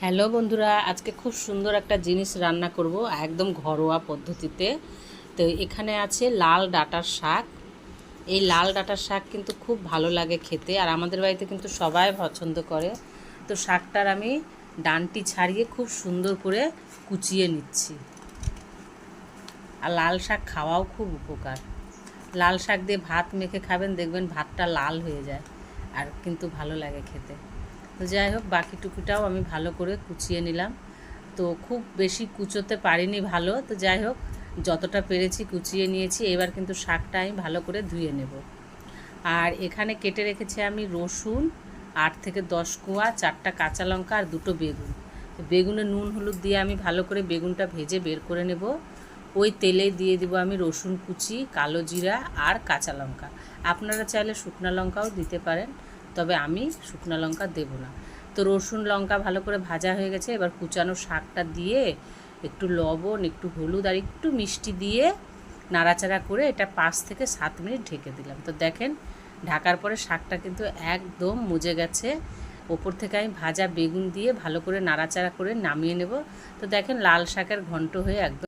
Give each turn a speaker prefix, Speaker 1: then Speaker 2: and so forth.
Speaker 1: Hello বন্ধুরা, আজকে খুব সুন্দর একটা জিনিস রান্না করব একদম ঘরোয়া পদ্ধতিতে। তো এখানে আছে লাল ডাঁটার শাক। এই লাল ডাঁটার শাক কিন্তু খুব ভালো লাগে খেতে, আর আমাদের বাড়িতে কিন্তু সবাই পছন্দ করে। তো শাকটার আমি ডাঁটি ছাড়িয়ে খুব সুন্দর করে কুচিয়ে নিচ্ছি। আর লাল শাক খাওয়াও খুব উপকার। লাল শাক দিয়ে ভাত মেখে খাবেন, দেখবেন ভাতটা লাল হয়ে যায়, আর কিন্তু ভালো লাগে খেতে। তো যাই হোক, বাকি টুকুটাও আমি ভালো করে কুচিয়ে নিলাম। তো খুব বেশি কুচোতে পারিনি ভালো, তো যাই হোক যতটা পেরেছি কুচিয়ে নিয়েছি। এবার কিন্তু শাকটা আমি ভালো করে ধুয়ে নেব। আর এখানে কেটে রেখেছি আমি রসুন 8 থেকে 10 কোয়া, 4টা কাঁচা লঙ্কা আর 2টো বেগুন। বেগুনে নুন হলুদ দিয়ে আমি ভালো করে বেগুনটা ভেজে বের করে নেব। ওই তেলে দিয়ে দিব আমি রসুন কুচি, কালো জিরা আর কাঁচা লঙ্কা। আপনারা চাইলে শুকনো লঙ্কাও দিতে পারেন, তবে আমি শুকনো লঙ্কা দেব না। তো রসুন লঙ্কা ভালো করে ভাজা হয়ে গেছে। এবার কুচানো শাকটা দিয়ে একটু লবণ, একটু হলুদ আর একটু মিষ্টি দিয়ে নাড়াচাড়া করে এটা 5 থেকে 7 মিনিট ঢেকে দিলাম। তো দেখেন, ঢাকার পরে শাকটা কিন্তু একদম মজে গেছে। ওপর থেকে আমি ভাজা বেগুন দিয়ে ভালো করে নাড়াচাড়া করে নামিয়ে নেব। তো দেখেন, লাল শাকের ঘন্ট হয়ে একদম